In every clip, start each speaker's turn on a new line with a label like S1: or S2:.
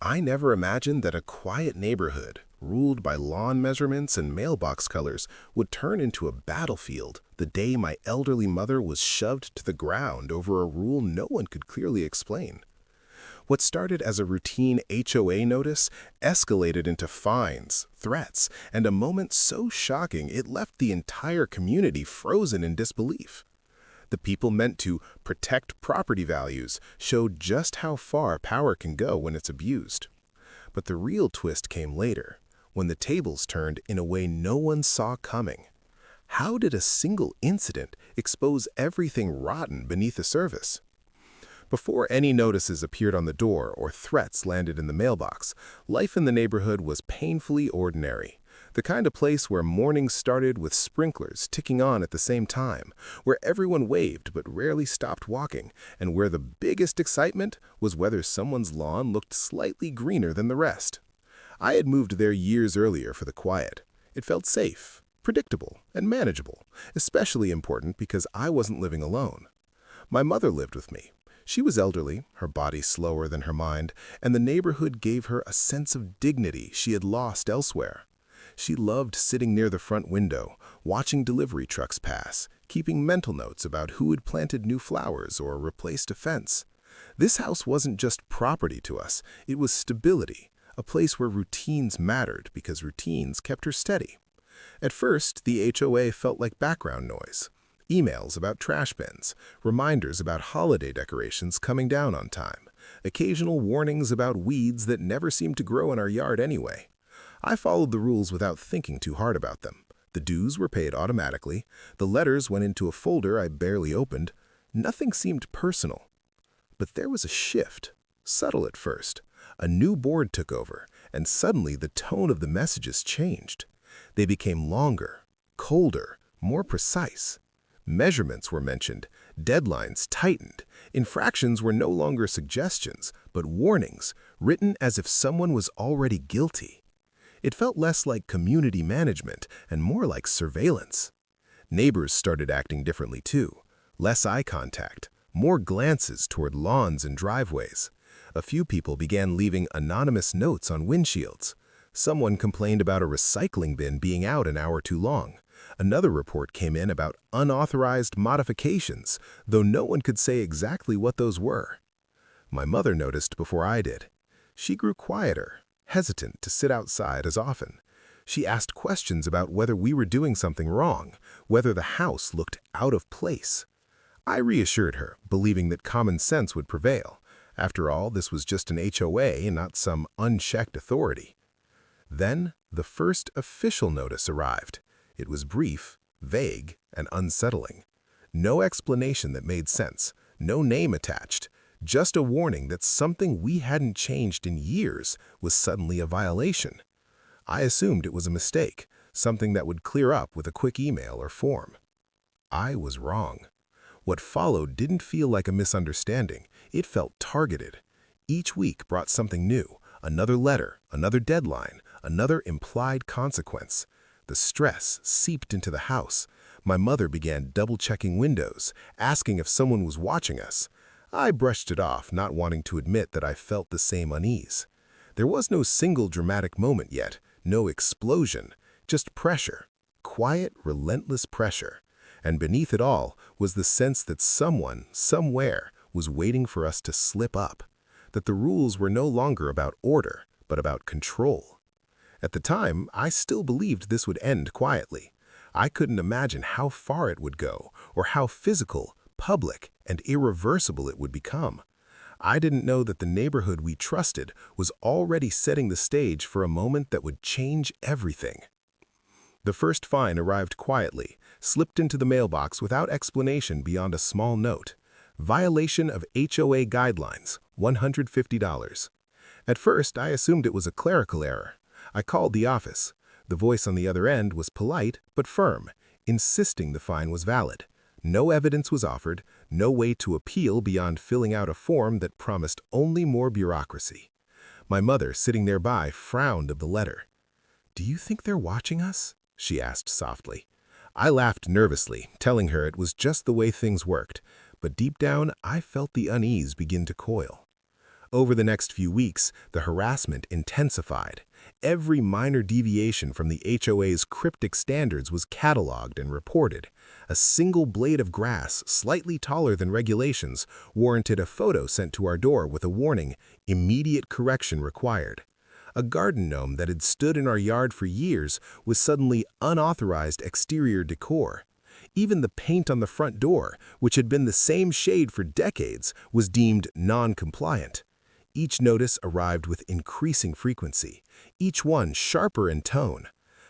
S1: I never imagined that a quiet neighborhood, ruled by lawn measurements and mailbox colors, would turn into a battlefield the day my elderly mother was shoved to the ground over a rule no one could clearly explain. What started as a routine HOA notice escalated into fines, threats, and a moment so shocking it left the entire community frozen in disbelief. The people meant to protect property values showed just how far power can go when it's abused. But the real twist came later, when the tables turned in a way no one saw coming. How did a single incident expose everything rotten beneath the surface? Before any notices appeared on the door or threats landed in the mailbox, life in the neighborhood was painfully ordinary. The kind of place where mornings started with sprinklers ticking on at the same time, where everyone waved but rarely stopped walking, and where the biggest excitement was whether someone's lawn looked slightly greener than the rest. I had moved there years earlier for the quiet. It felt safe, predictable, and manageable, especially important because I wasn't living alone. My mother lived with me. She was elderly, her body slower than her mind, and the neighborhood gave her a sense of dignity she had lost elsewhere. She loved sitting near the front window, watching delivery trucks pass, keeping mental notes about who had planted new flowers or replaced a fence. This house wasn't just property to us, it was stability, a place where routines mattered because routines kept her steady. At first, the HOA felt like background noise. Emails about trash bins, reminders about holiday decorations coming down on time, occasional warnings about weeds that never seemed to grow in our yard anyway. I followed the rules without thinking too hard about them. The dues were paid automatically, the letters went into a folder I barely opened. Nothing seemed personal. But there was a shift, subtle at first. A new board took over, and suddenly the tone of the messages changed. They became longer, colder, more precise. Measurements were mentioned, deadlines tightened, infractions were no longer suggestions, but warnings, written as if someone was already guilty. It felt less like community management and more like surveillance. Neighbors started acting differently too. Less eye contact, more glances toward lawns and driveways. A few people began leaving anonymous notes on windshields. Someone complained about a recycling bin being out an hour too long. Another report came in about unauthorized modifications, though no one could say exactly what those were. My mother noticed before I did. She grew quieter, hesitant to sit outside as often. She asked questions about whether we were doing something wrong, whether the house looked out of place. I reassured her, believing that common sense would prevail. After all, this was just an HOA, not some unchecked authority. Then, the first official notice arrived. It was brief, vague, and unsettling. No explanation that made sense, no name attached, just a warning that something we hadn't changed in years was suddenly a violation. I assumed it was a mistake, something that would clear up with a quick email or form. I was wrong. What followed didn't feel like a misunderstanding, it felt targeted. Each week brought something new, another letter, another deadline, another implied consequence. The stress seeped into the house. My mother began double-checking windows, asking if someone was watching us. I brushed it off, not wanting to admit that I felt the same unease. There was no single dramatic moment yet, no explosion, just pressure, quiet, relentless pressure. And beneath it all was the sense that someone, somewhere, was waiting for us to slip up, that the rules were no longer about order, but about control. At the time, I still believed this would end quietly. I couldn't imagine how far it would go, or how physical, public, and irreversible it would become. I didn't know that the neighborhood we trusted was already setting the stage for a moment that would change everything. The first fine arrived quietly, slipped into the mailbox without explanation beyond a small note. Violation of HOA guidelines, $150. At first, I assumed it was a clerical error. I called the office. The voice on the other end was polite but firm, insisting the fine was valid. No evidence was offered, no way to appeal beyond filling out a form that promised only more bureaucracy. My mother, sitting nearby, frowned at the letter. "Do you think they're watching us?" she asked softly. I laughed nervously, telling her it was just the way things worked, but deep down I felt the unease begin to coil. Over the next few weeks, the harassment intensified. Every minor deviation from the HOA's cryptic standards was cataloged and reported. A single blade of grass, slightly taller than regulations, warranted a photo sent to our door with a warning, "Immediate correction required." A garden gnome that had stood in our yard for years was suddenly unauthorized exterior decor. Even the paint on the front door, which had been the same shade for decades, was deemed non-compliant. Each notice arrived with increasing frequency, each one sharper in tone.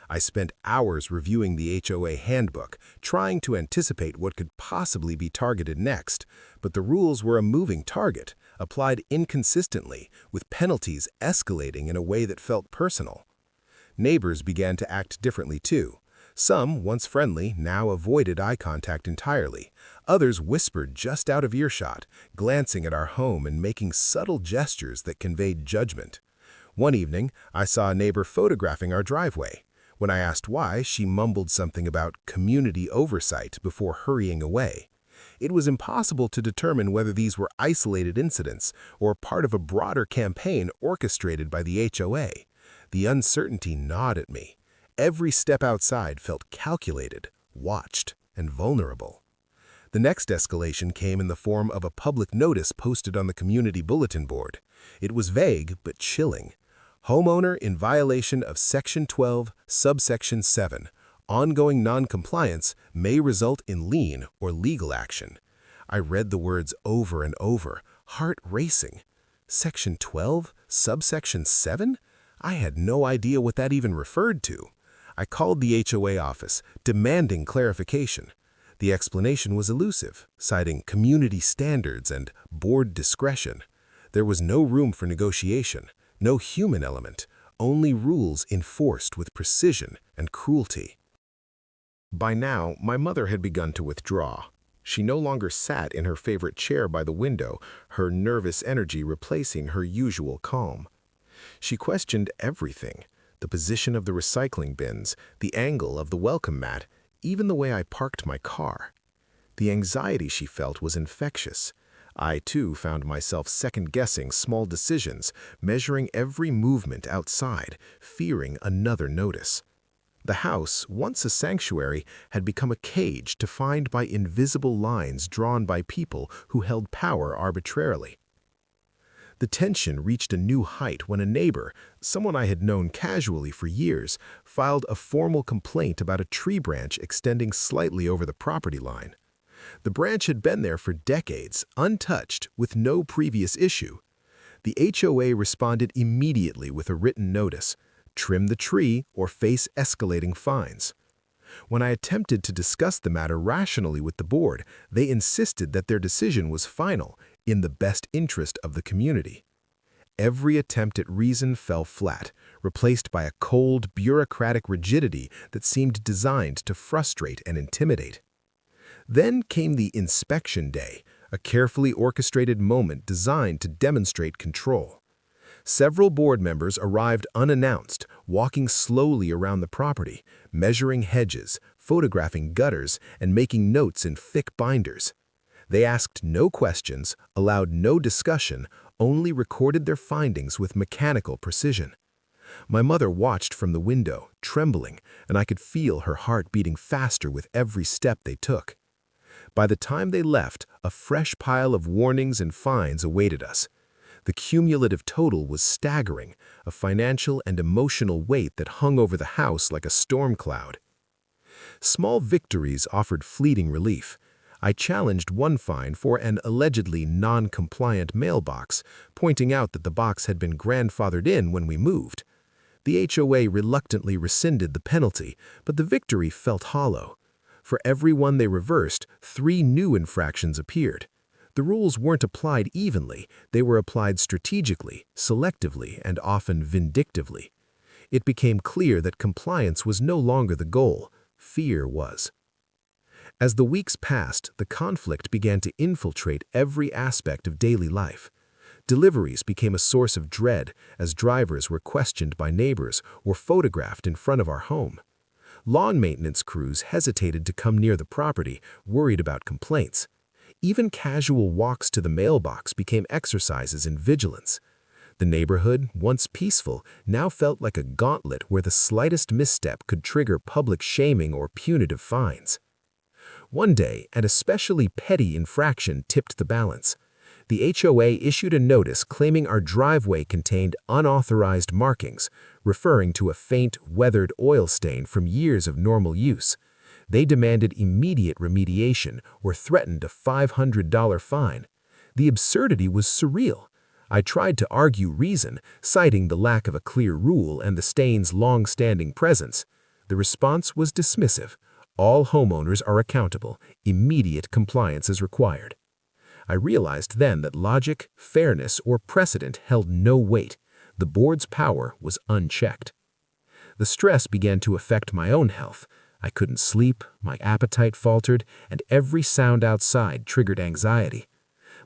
S1: I spent hours reviewing the HOA handbook, trying to anticipate what could possibly be targeted next, but the rules were a moving target, applied inconsistently, with penalties escalating in a way that felt personal. Neighbors began to act differently too. Some, once friendly, now avoided eye contact entirely. Others whispered just out of earshot, glancing at our home and making subtle gestures that conveyed judgment. One evening, I saw a neighbor photographing our driveway. When I asked why, she mumbled something about community oversight before hurrying away. It was impossible to determine whether these were isolated incidents or part of a broader campaign orchestrated by the HOA. The uncertainty gnawed at me. Every step outside felt calculated, watched, and vulnerable. The next escalation came in the form of a public notice posted on the community bulletin board. It was vague but chilling. Homeowner in violation of Section 12, Subsection 7. Ongoing noncompliance may result in lien or legal action. I read the words over and over, heart racing. Section 12, Subsection 7? I had no idea what that even referred to. I called the HOA office, demanding clarification. The explanation was elusive, citing community standards and board discretion. There was no room for negotiation, no human element, only rules enforced with precision and cruelty. By now, my mother had begun to withdraw. She no longer sat in her favorite chair by the window, her nervous energy replacing her usual calm. She questioned everything. The position of the recycling bins, the angle of the welcome mat, even the way I parked my car. The anxiety she felt was infectious. I, too, found myself second-guessing small decisions, measuring every movement outside, fearing another notice. The house, once a sanctuary, had become a cage defined by invisible lines drawn by people who held power arbitrarily. The tension reached a new height when a neighbor, someone I had known casually for years, filed a formal complaint about a tree branch extending slightly over the property line. The branch had been there for decades, untouched, with no previous issue. The HOA responded immediately with a written notice: trim the tree or face escalating fines. When I attempted to discuss the matter rationally with the board, they insisted that their decision was final, in the best interest of the community. Every attempt at reason fell flat, replaced by a cold, bureaucratic rigidity that seemed designed to frustrate and intimidate. Then came the inspection day, a carefully orchestrated moment designed to demonstrate control. Several board members arrived unannounced, walking slowly around the property, measuring hedges, photographing gutters, and making notes in thick binders. They asked no questions, allowed no discussion, only recorded their findings with mechanical precision. My mother watched from the window, trembling, and I could feel her heart beating faster with every step they took. By the time they left, a fresh pile of warnings and fines awaited us. The cumulative total was staggering, a financial and emotional weight that hung over the house like a storm cloud. Small victories offered fleeting relief. I challenged one fine for an allegedly non-compliant mailbox, pointing out that the box had been grandfathered in when we moved. The HOA reluctantly rescinded the penalty, but the victory felt hollow. For every one they reversed, 3 new infractions appeared. The rules weren't applied evenly, they were applied strategically, selectively, and often vindictively. It became clear that compliance was no longer the goal, fear was. As the weeks passed, the conflict began to infiltrate every aspect of daily life. Deliveries became a source of dread as drivers were questioned by neighbors or photographed in front of our home. Lawn maintenance crews hesitated to come near the property, worried about complaints. Even casual walks to the mailbox became exercises in vigilance. The neighborhood, once peaceful, now felt like a gauntlet where the slightest misstep could trigger public shaming or punitive fines. One day, an especially petty infraction tipped the balance. The HOA issued a notice claiming our driveway contained unauthorized markings, referring to a faint, weathered oil stain from years of normal use. They demanded immediate remediation or threatened a $500 fine. The absurdity was surreal. I tried to argue reason, citing the lack of a clear rule and the stain's long-standing presence. The response was dismissive. All homeowners are accountable. Immediate compliance is required. I realized then that logic, fairness, or precedent held no weight. The board's power was unchecked. The stress began to affect my own health. I couldn't sleep, my appetite faltered, and every sound outside triggered anxiety.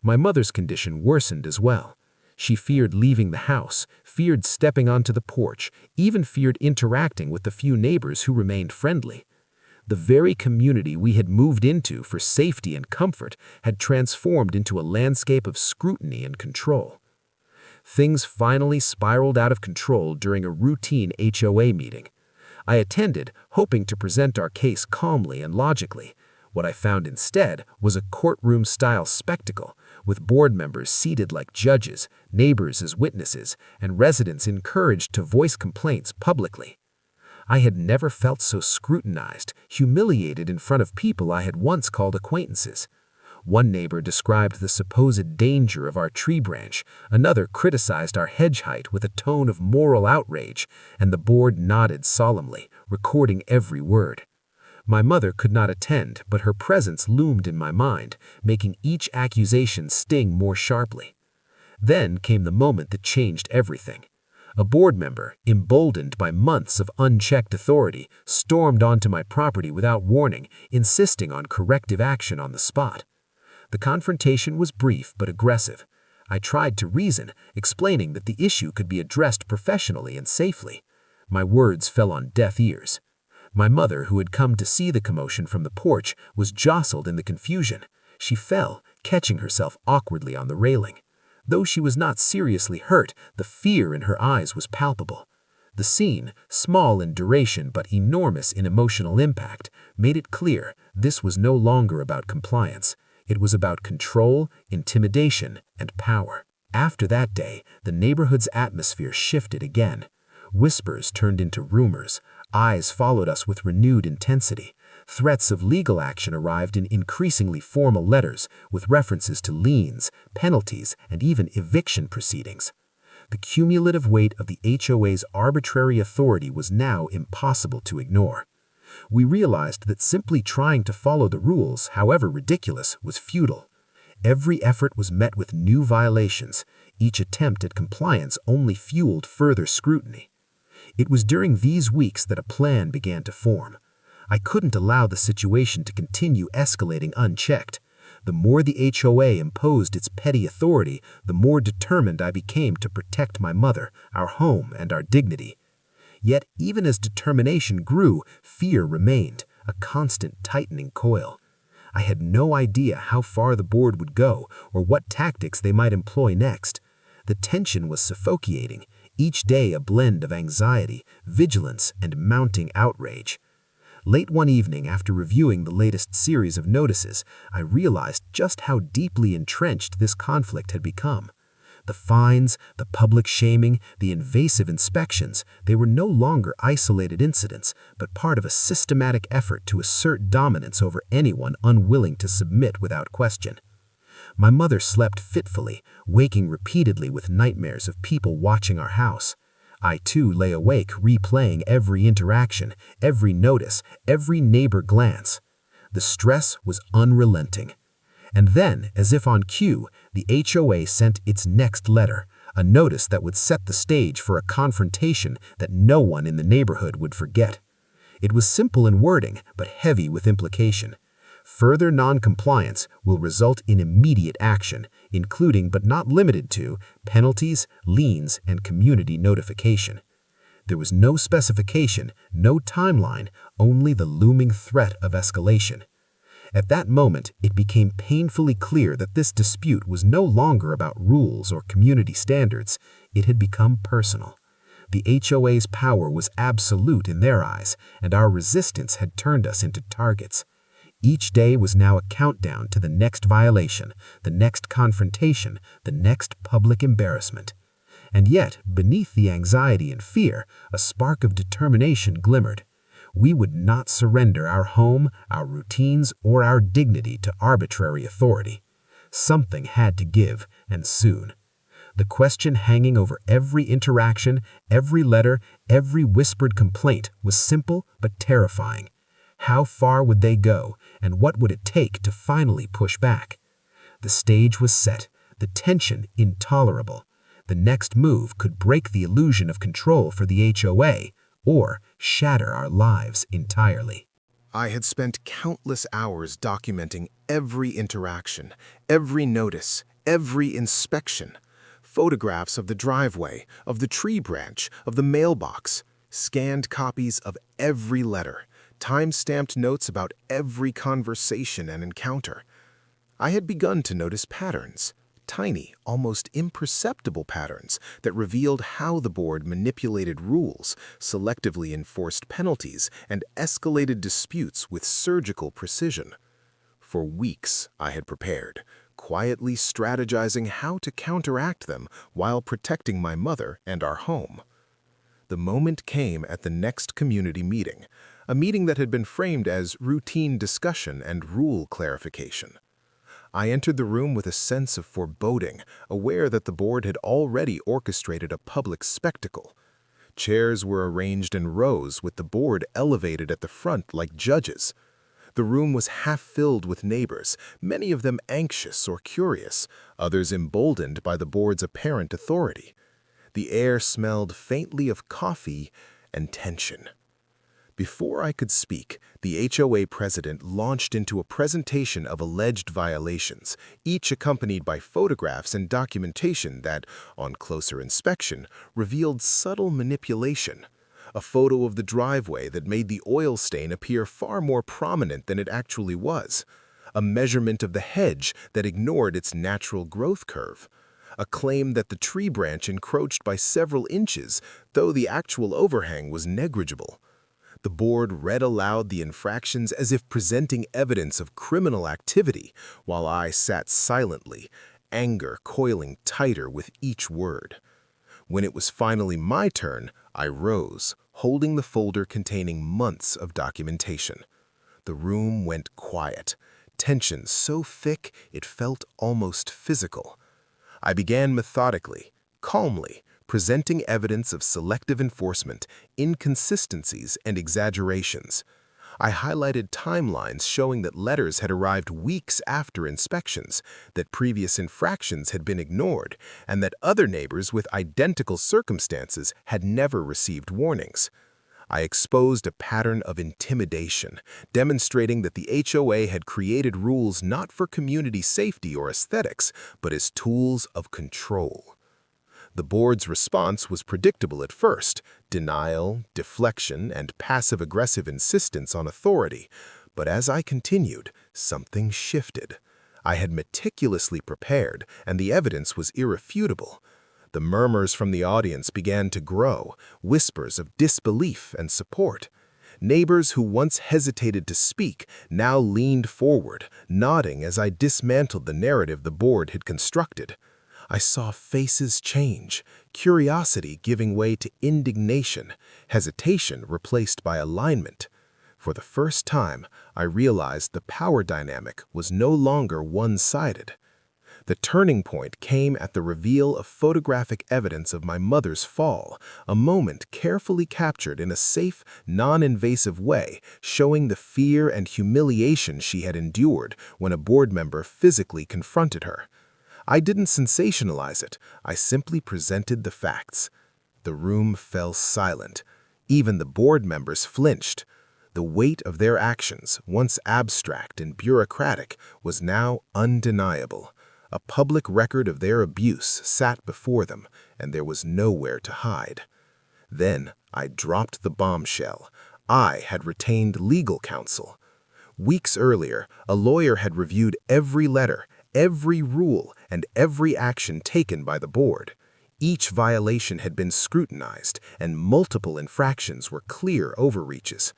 S1: My mother's condition worsened as well. She feared leaving the house, feared stepping onto the porch, even feared interacting with the few neighbors who remained friendly. The very community we had moved into for safety and comfort had transformed into a landscape of scrutiny and control. Things finally spiraled out of control during a routine HOA meeting. I attended, hoping to present our case calmly and logically. What I found instead was a courtroom-style spectacle, with board members seated like judges, neighbors as witnesses, and residents encouraged to voice complaints publicly. I had never felt so scrutinized, humiliated in front of people I had once called acquaintances. One neighbor described the supposed danger of our tree branch, another criticized our hedge height with a tone of moral outrage, and the board nodded solemnly, recording every word. My mother could not attend, but her presence loomed in my mind, making each accusation sting more sharply. Then came the moment that changed everything. A board member, emboldened by months of unchecked authority, stormed onto my property without warning, insisting on corrective action on the spot. The confrontation was brief but aggressive. I tried to reason, explaining that the issue could be addressed professionally and safely. My words fell on deaf ears. My mother, who had come to see the commotion from the porch, was jostled in the confusion. She fell, catching herself awkwardly on the railing. Though she was not seriously hurt, the fear in her eyes was palpable. The scene, small in duration but enormous in emotional impact, made it clear this was no longer about compliance. It was about control, intimidation, and power. After that day, the neighborhood's atmosphere shifted again. Whispers turned into rumors. Eyes followed us with renewed intensity. Threats of legal action arrived in increasingly formal letters, with references to liens, penalties, and even eviction proceedings. The cumulative weight of the HOA's arbitrary authority was now impossible to ignore. We realized that simply trying to follow the rules, however ridiculous, was futile. Every effort was met with new violations. Each attempt at compliance only fueled further scrutiny. It was during these weeks that a plan began to form. I couldn't allow the situation to continue escalating unchecked. The more the HOA imposed its petty authority, the more determined I became to protect my mother, our home, and our dignity. Yet, even as determination grew, fear remained, a constant tightening coil. I had no idea how far the board would go or what tactics they might employ next. The tension was suffocating, each day a blend of anxiety, vigilance, and mounting outrage. Late one evening, after reviewing the latest series of notices, I realized just how deeply entrenched this conflict had become. The fines, the public shaming, the invasive inspections, they were no longer isolated incidents, but part of a systematic effort to assert dominance over anyone unwilling to submit without question. My mother slept fitfully, waking repeatedly with nightmares of people watching our house. I too lay awake, replaying every interaction, every notice, every neighbor glance. The stress was unrelenting. And then, as if on cue, the HOA sent its next letter, a notice that would set the stage for a confrontation that no one in the neighborhood would forget. It was simple in wording, but heavy with implication. Further non-compliance will result in immediate action, including but not limited to penalties, liens, and community notification. There was no specification, no timeline, only the looming threat of escalation.
S2: At that moment, it became painfully clear that this dispute was no longer about rules or community standards. It had become personal. The HOA's power was absolute in their eyes, and our resistance had turned us into targets. Each day was now a countdown to the next violation, the next confrontation, the next public embarrassment. And yet, beneath the anxiety and fear, a spark of determination glimmered. We would not surrender our home, our routines, or our dignity to arbitrary authority. Something had to give, and soon. The question hanging over every interaction, every letter, every whispered complaint was simple but terrifying. How far would they go, and what would it take to finally push back? The stage was set, the tension intolerable. The next move could break the illusion of control for the HOA, or shatter our lives entirely.
S1: I had spent countless hours documenting every interaction, every notice, every inspection. Photographs of the driveway, of the tree branch, of the mailbox, scanned copies of every letter, time-stamped notes about every conversation and encounter. I had begun to notice patterns, tiny, almost imperceptible patterns that revealed how the board manipulated rules, selectively enforced penalties, and escalated disputes with surgical precision. For weeks, I had prepared, quietly strategizing how to counteract them while protecting my mother and our home. The moment came at the next community meeting, a meeting that had been framed as routine discussion and rule clarification. I entered the room with a sense of foreboding, aware that the board had already orchestrated a public spectacle. Chairs were arranged in rows with the board elevated at the front like judges. The room was half filled with neighbors, many of them anxious or curious, others emboldened by the board's apparent authority. The air smelled faintly of coffee and tension. Before I could speak, the HOA president launched into a presentation of alleged violations, each accompanied by photographs and documentation that, on closer inspection, revealed subtle manipulation. A photo of the driveway that made the oil stain appear far more prominent than it actually was. A measurement of the hedge that ignored its natural growth curve. A claim that the tree branch encroached by several inches, though the actual overhang was negligible. The board read aloud the infractions as if presenting evidence of criminal activity, while I sat silently, anger coiling tighter with each word. When it was finally my turn, I rose, holding the folder containing months of documentation. The room went quiet, tension so thick it felt almost physical. I began methodically, calmly, presenting evidence of selective enforcement, inconsistencies, and exaggerations. I highlighted timelines showing that letters had arrived weeks after inspections, that previous infractions had been ignored, and that other neighbors with identical circumstances had never received warnings. I exposed a pattern of intimidation, demonstrating that the HOA had created rules not for community safety or aesthetics, but as tools of control. The board's response was predictable at first: denial, deflection, and passive-aggressive insistence on authority. But as I continued, something shifted. I had meticulously prepared, and the evidence was irrefutable. The murmurs from the audience began to grow, whispers of disbelief and support. Neighbors who once hesitated to speak now leaned forward, nodding as I dismantled the narrative the board had constructed. I saw faces change, curiosity giving way to indignation, hesitation replaced by alignment. For the first time, I realized the power dynamic was no longer one-sided. The turning point came at the reveal of photographic evidence of my mother's fall, a moment carefully captured in a safe, non-invasive way, showing the fear and humiliation she had endured when a board member physically confronted her. I didn't sensationalize it, I simply presented the facts. The room fell silent. Even the board members flinched. The weight of their actions, once abstract and bureaucratic, was now undeniable. A public record of their abuse sat before them, and there was nowhere to hide. Then I dropped the bombshell. I had retained legal counsel. Weeks earlier, a lawyer had reviewed every letter, every rule, and every action taken by the board. Each violation had been scrutinized, and multiple infractions were clear overreaches.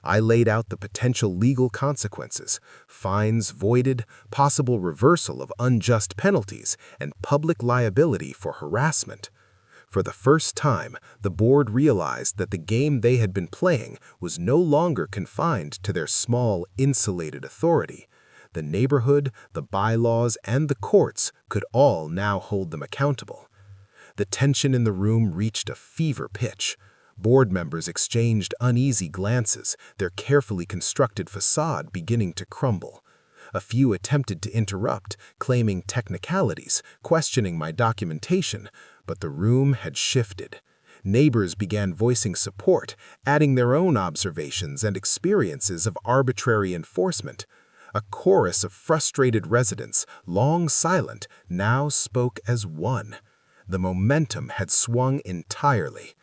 S1: I laid out the potential legal consequences: fines voided, possible reversal of unjust penalties, and public liability for harassment. For the first time, the board realized that the game they had been playing was no longer confined to their small, insulated authority. The neighborhood, the bylaws, and the courts could all now hold them accountable. The tension in the room reached a fever pitch. Board members exchanged uneasy glances, their carefully constructed facade beginning to crumble. A few attempted to interrupt, claiming technicalities, questioning my documentation, but the room had shifted. Neighbors began voicing support, adding their own observations and experiences of arbitrary enforcement. A chorus of frustrated residents, long silent, now spoke as one. The momentum had swung entirely.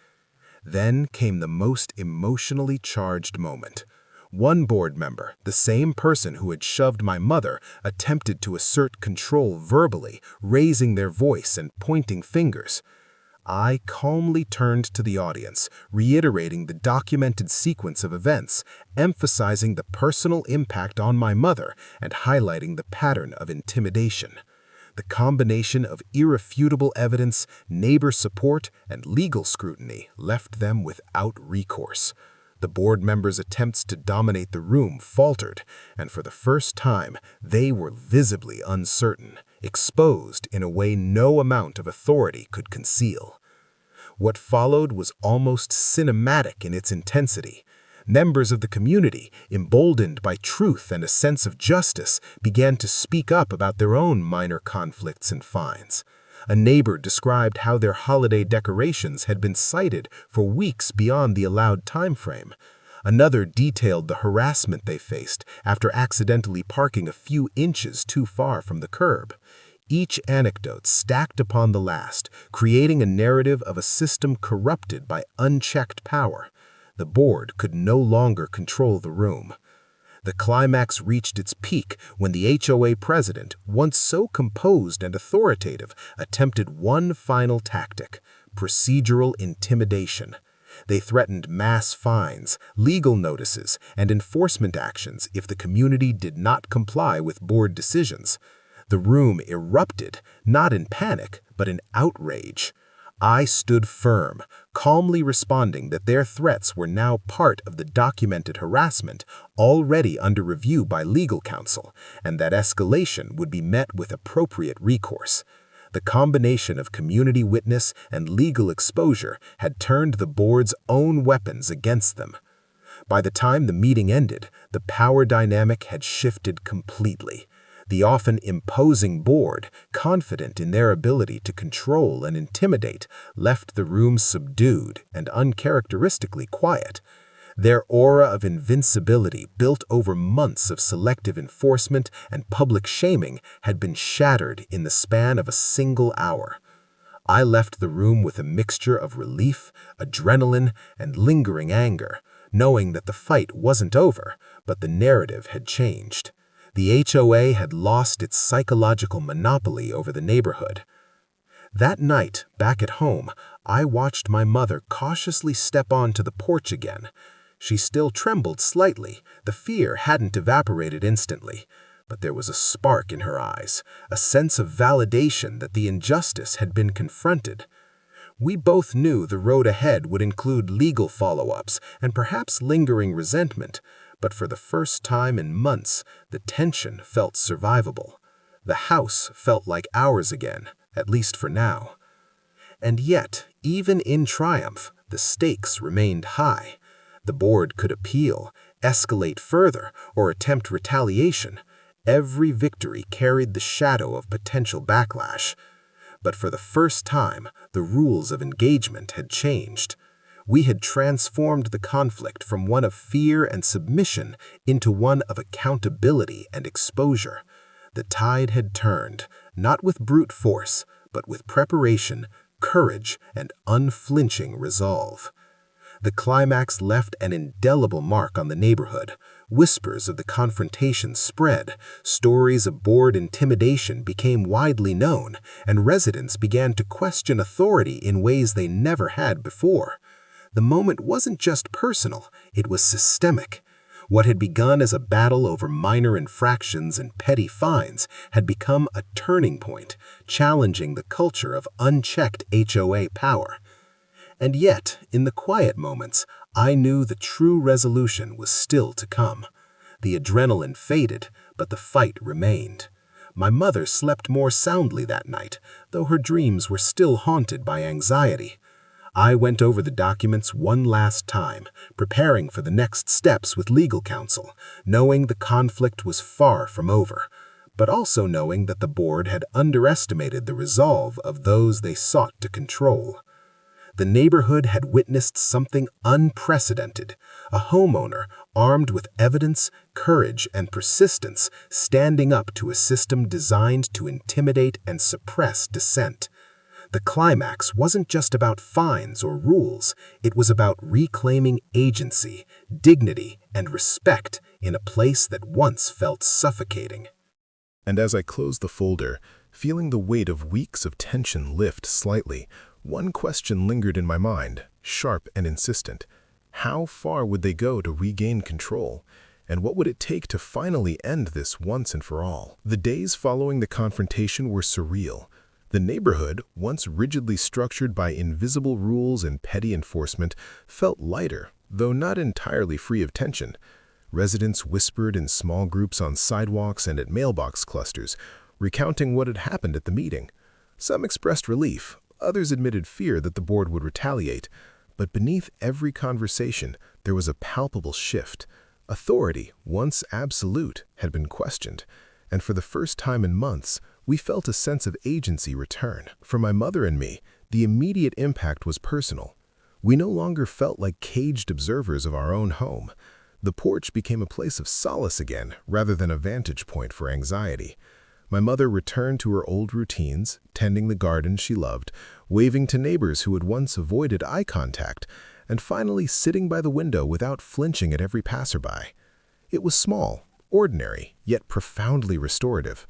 S1: Then came the most emotionally charged moment. One board member, the same person who had shoved my mother, attempted to assert control verbally, raising their voice and pointing fingers. I calmly turned to the audience, reiterating the documented sequence of events, emphasizing the personal impact on my mother and highlighting the pattern of intimidation. The combination of irrefutable evidence, neighbor support, and legal scrutiny left them without recourse. The board members' attempts to dominate the room faltered, and for the first time, they were visibly uncertain, exposed in a way no amount of authority could conceal. What followed was almost cinematic in its intensity. Members of the community, emboldened by truth and a sense of justice, began to speak up about their own minor conflicts and fines. A neighbor described how their holiday decorations had been cited for weeks beyond the allowed time frame. Another detailed the harassment they faced after accidentally parking a few inches too far from the curb. Each anecdote stacked upon the last, creating a narrative of a system corrupted by unchecked power. The board could no longer control the room. The climax reached its peak when the HOA president, once so composed and authoritative, attempted one final tactic: procedural intimidation. They threatened mass fines, legal notices, and enforcement actions if the community did not comply with board decisions. The room erupted, not in panic, but in outrage. I stood firm, calmly responding that their threats were now part of the documented harassment already under review by legal counsel, and that escalation would be met with appropriate recourse. The combination of community witness and legal exposure had turned the board's own weapons against them. By the time the meeting ended, the power dynamic had shifted completely. The often imposing board, confident in their ability to control and intimidate, left the room subdued and uncharacteristically quiet. Their aura of invincibility, built over months of selective enforcement and public shaming, had been shattered in the span of a single hour. I left the room with a mixture of relief, adrenaline, and lingering anger, knowing that the fight wasn't over, but the narrative had changed. The HOA had lost its psychological monopoly over the neighborhood. That night, back at home, I watched my mother cautiously step onto the porch again. She still trembled slightly. The fear hadn't evaporated instantly, but there was a spark in her eyes, a sense of validation that the injustice had been confronted. We both knew the road ahead would include legal follow-ups and perhaps lingering resentment, but for the first time in months, the tension felt survivable. The house felt like ours again, at least for now. And yet, even in triumph, the stakes remained high. The board could appeal, escalate further, or attempt retaliation. Every victory carried the shadow of potential backlash. But for the first time, the rules of engagement had changed. We had transformed the conflict from one of fear and submission into one of accountability and exposure. The tide had turned, not with brute force, but with preparation, courage, and unflinching resolve.
S2: The climax left an indelible mark on the neighborhood. Whispers of the confrontation spread, stories of board intimidation became widely known, and residents began to question authority in ways they never had before. The moment wasn't just personal, it was systemic. What had begun as a battle over minor infractions and petty fines had become a turning point, challenging the culture of unchecked HOA power. And yet, in the quiet moments, I knew the true resolution was still to come. The adrenaline faded, but the fight remained. My mother slept more soundly that night, though her dreams were still haunted by anxiety. I went over the documents one last time, preparing for the next steps with legal counsel, knowing the conflict was far from over, but also knowing that the board had underestimated the resolve of those they sought to control. The neighborhood had witnessed something unprecedented, a homeowner armed with evidence, courage, and persistence standing up to a system designed to intimidate and suppress dissent. The climax wasn't just about fines or rules, it was about reclaiming agency, dignity, and respect in a place that once felt suffocating.
S1: And as I closed the folder, feeling the weight of weeks of tension lift slightly, one question lingered in my mind, sharp and insistent. How far would they go to regain control? And what would it take to finally end this once and for all? The days following the confrontation were surreal. The neighborhood, once rigidly structured by invisible rules and petty enforcement, felt lighter, though not entirely free of tension. Residents whispered in small groups on sidewalks and at mailbox clusters, recounting what had happened at the meeting. Some expressed relief, others admitted fear that the board would retaliate. But beneath every conversation, there was a palpable shift. Authority, once absolute, had been questioned, and for the first time in months, we felt a sense of agency return. For my mother and me, the immediate impact was personal. We no longer felt like caged observers of our own home. The porch became a place of solace again, rather than a vantage point for anxiety. My mother returned to her old routines, tending the garden she loved, waving to neighbors who had once avoided eye contact, and finally sitting by the window without flinching at every passerby. It was small, ordinary, yet profoundly restorative.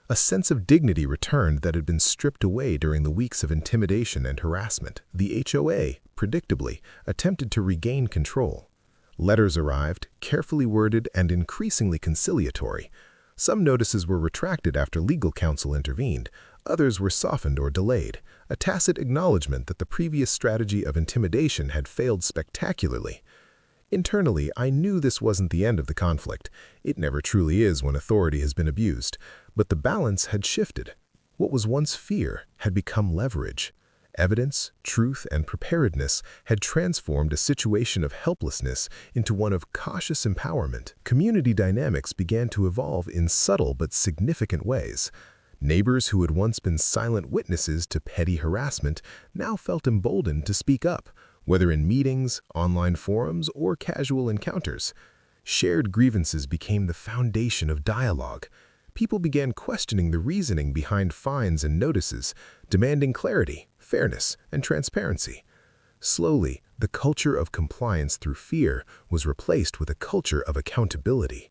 S1: A sense of dignity returned that had been stripped away during the weeks of intimidation and harassment. The HOA, predictably, attempted to regain control. Letters arrived, carefully worded and increasingly conciliatory. Some notices were retracted after legal counsel intervened, others were softened or delayed, a tacit acknowledgement that the previous strategy of intimidation had failed spectacularly. Internally, I knew this wasn't the end of the conflict. It never truly is when authority has been abused, but the balance had shifted. What was once fear had become leverage. Evidence, truth, and preparedness had transformed a situation of helplessness into one of cautious empowerment. Community dynamics began to evolve in subtle but significant ways. Neighbors who had once been silent witnesses to petty harassment now felt emboldened to speak up, whether in meetings, online forums, or casual encounters. Shared grievances became the foundation of dialogue. People began questioning the reasoning behind fines and notices, demanding clarity, fairness, and transparency. Slowly, the culture of compliance through fear was replaced with a culture of accountability.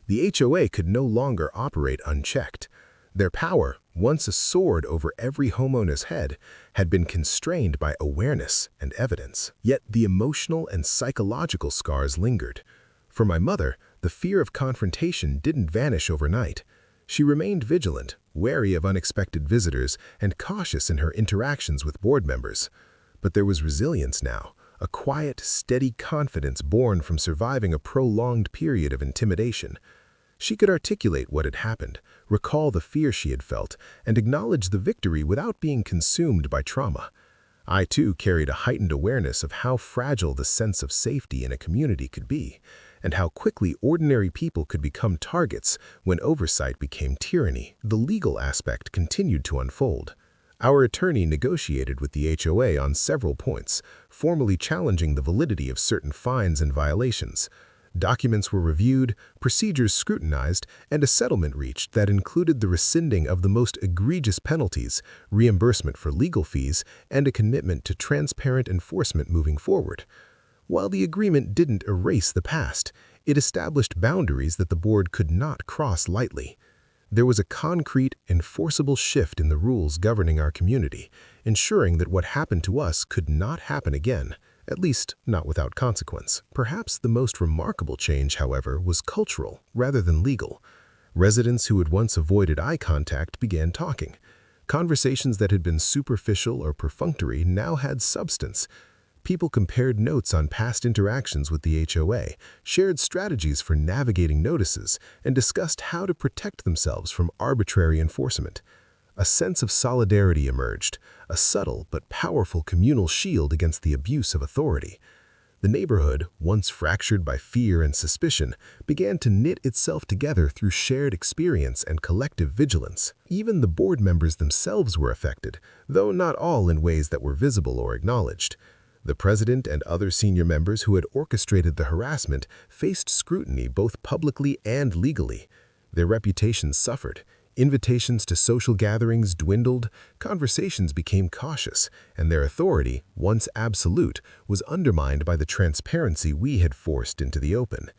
S1: The HOA could no longer operate unchecked. Their power, once a sword over every homeowner's head, had been constrained by awareness and evidence. Yet the emotional and psychological scars lingered. For my mother, the fear of confrontation didn't vanish overnight. She remained vigilant, wary of unexpected visitors, and cautious in her interactions with board members. But there was resilience now, a quiet, steady confidence born from surviving a prolonged period of intimidation. She could articulate what had happened, recall the fear she had felt, and acknowledge the victory without being consumed by trauma. I, too, carried a heightened awareness of how fragile the sense of safety in a community could be, and how quickly ordinary people could become targets when oversight became tyranny. The legal aspect continued to unfold. Our attorney negotiated with the HOA on several points, formally challenging the validity of certain fines and violations. Documents were reviewed, procedures scrutinized, and a settlement reached that included the rescinding of the most egregious penalties, reimbursement for legal fees, and a commitment to transparent enforcement moving forward. While the agreement didn't erase the past, it established boundaries that the board could not cross lightly. There was a concrete, enforceable shift in the rules governing our community, ensuring that what happened to us could not happen again, at least not without consequence. Perhaps the most remarkable change, however, was cultural rather than legal. Residents who had once avoided eye contact began talking. Conversations that had been superficial or perfunctory now had substance. People compared notes on past interactions with the HOA, shared strategies for navigating notices, and discussed how to protect themselves from arbitrary enforcement. A sense of solidarity emerged, a subtle but powerful communal shield against the abuse of authority. The neighborhood, once fractured by fear and suspicion, began to knit itself together through shared experience and collective vigilance. Even the board members themselves were affected, though not all in ways that were visible or acknowledged. The president and other senior members who had orchestrated the harassment faced scrutiny both publicly and legally. Their reputations suffered. Invitations to social gatherings dwindled, conversations became cautious, and their authority, once absolute, was undermined by the transparency we had forced into the open.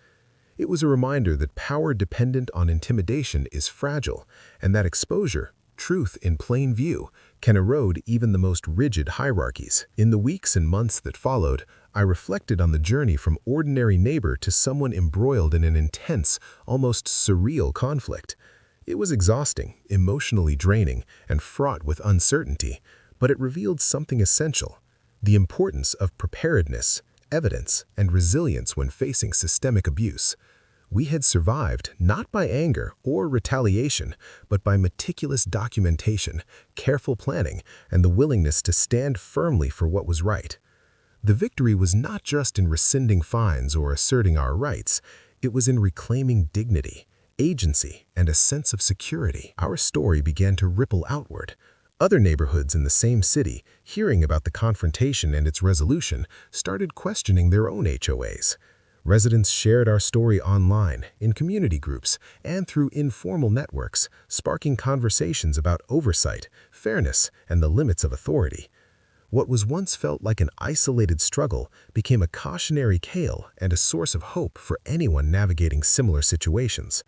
S1: It was a reminder that power dependent on intimidation is fragile, and that exposure, truth in plain view, can erode even the most rigid hierarchies. In the weeks and months that followed, I reflected on the journey from ordinary neighbor to someone embroiled in an intense, almost surreal conflict. It was exhausting, emotionally draining, and fraught with uncertainty, but it revealed something essential: the importance of preparedness, evidence, and resilience when facing systemic abuse. We had survived not by anger or retaliation, but by meticulous documentation, careful planning, and the willingness to stand firmly for what was right. The victory was not just in rescinding fines or asserting our rights, it was in reclaiming dignity, agency, and a sense of security. Our story began to ripple outward. Other neighborhoods in the same city, hearing about the confrontation and its resolution, started questioning their own HOAs. Residents shared our story online, in community groups, and through informal networks, sparking conversations about oversight, fairness, and the limits of authority. What was once felt like an isolated struggle became a cautionary tale and a source of hope for anyone navigating similar situations.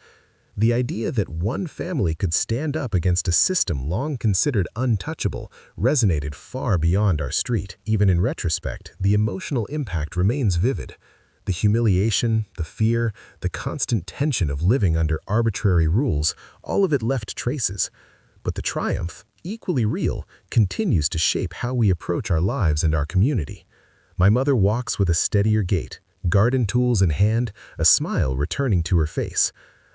S1: The idea that one family could stand up against a system long considered untouchable resonated far beyond our street. Even in retrospect, the emotional impact remains vivid. The humiliation, the fear, the constant tension of living under arbitrary rules, all of it left traces. But the triumph, equally real, continues to shape how we approach our lives and our community. My mother walks with a steadier gait, garden tools in hand, a smile returning to her face.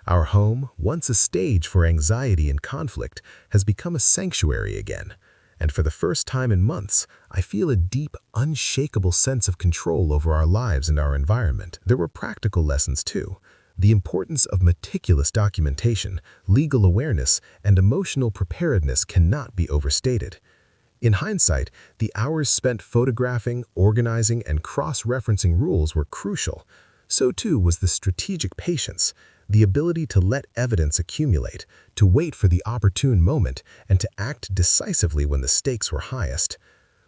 S1: Our home, once a stage for anxiety and conflict, has become a sanctuary again. And for the first time in months, I feel a deep, unshakable sense of control over our lives and our environment. There were practical lessons too. The importance of meticulous documentation, legal awareness, and emotional preparedness cannot be overstated. In hindsight, the hours spent photographing, organizing, and cross-referencing rules were crucial. So too was the strategic patience, the ability to let evidence accumulate, to wait for the opportune moment, and to act decisively when the stakes were highest.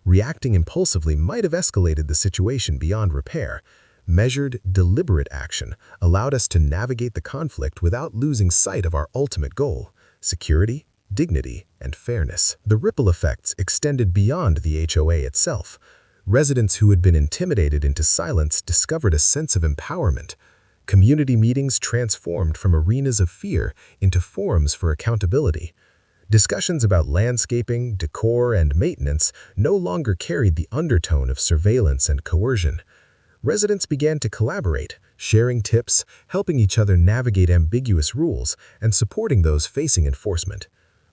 S1: Reacting impulsively might have escalated the situation beyond repair. Measured, deliberate action allowed us to navigate the conflict without losing sight of our ultimate goal: security, dignity, and fairness. The ripple effects extended beyond the HOA itself. Residents who had been intimidated into silence discovered a sense of empowerment. Community meetings transformed from arenas of fear into forums for accountability. Discussions about landscaping, decor, and maintenance no longer carried the undertone of surveillance and coercion. Residents began to collaborate, sharing tips, helping each other navigate ambiguous rules, and supporting those facing enforcement.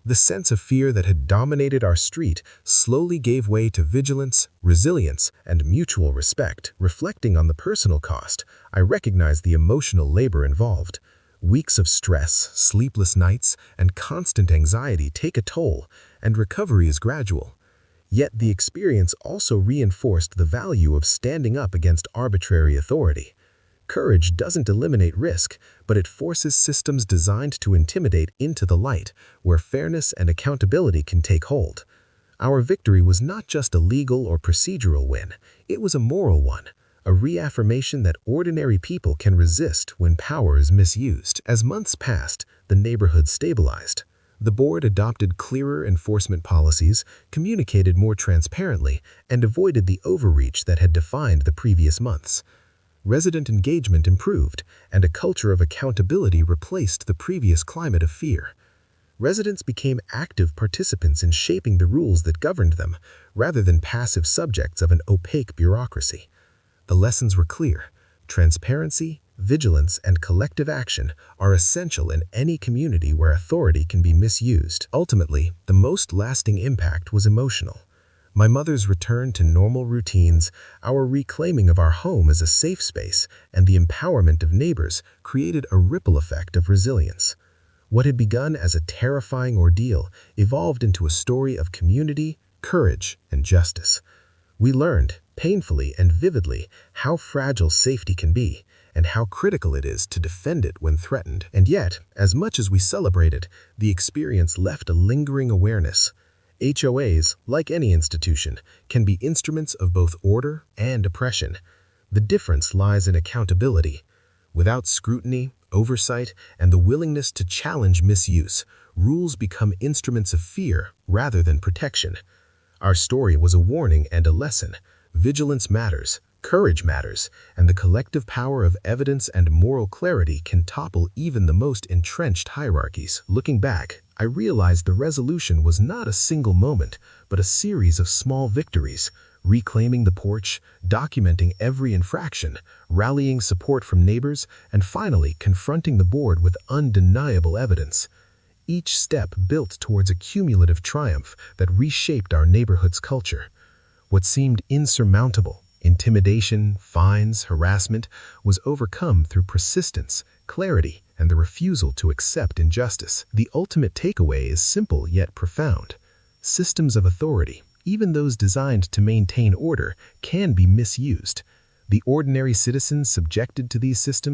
S1: The sense of fear that had dominated our street slowly gave way to vigilance, resilience, and mutual respect. Reflecting on the personal cost, I recognized the emotional labor involved. Weeks of stress, sleepless nights, and constant anxiety take a toll, and recovery is gradual. Yet the experience also reinforced the value of standing up against arbitrary authority. Courage doesn't eliminate risk, but it forces systems designed to intimidate into the light, where fairness and accountability can take hold. Our victory was not just a legal or procedural win, it was a moral one,
S2: a reaffirmation that ordinary people can resist when power is misused. As months passed, the neighborhood stabilized. The board adopted clearer enforcement policies, communicated more transparently, and avoided the overreach that had defined the previous months. Resident engagement improved, and a culture of accountability replaced the previous climate of fear. Residents became active participants in shaping the rules that governed them, rather than passive subjects of an opaque bureaucracy. The lessons were clear. Transparency, vigilance, and collective action are essential in any community where authority can be misused. Ultimately, the most lasting impact was emotional. My mother's return to normal routines, our reclaiming of our home as a safe space, and the empowerment of neighbors created a ripple effect of resilience. What had begun as a terrifying ordeal evolved into a story of community, courage, and justice. We learned, painfully and vividly, how fragile safety can be, and how critical it is to defend it when threatened. And yet, as much as we celebrated, the experience left a lingering awareness. HOAs, like any institution, can be instruments of both order and oppression. The difference lies in accountability. Without scrutiny, oversight, and the willingness to challenge misuse, rules become instruments of fear rather than protection. Our story was a warning and a lesson. Vigilance matters, courage matters, and the collective power of evidence and moral clarity can topple even the most entrenched hierarchies. Looking back, I realized the resolution was not a single moment, but a series of small victories. Reclaiming the porch, documenting every infraction, rallying support from neighbors, and finally confronting the board with undeniable evidence. Each step built towards a cumulative triumph that reshaped our neighborhood's culture. What seemed insurmountable, intimidation, fines, harassment, was overcome through persistence, clarity, and the refusal to accept injustice. The ultimate takeaway is simple yet profound. Systems of authority, even those designed to maintain order, can be misused. The ordinary citizens subjected to these systems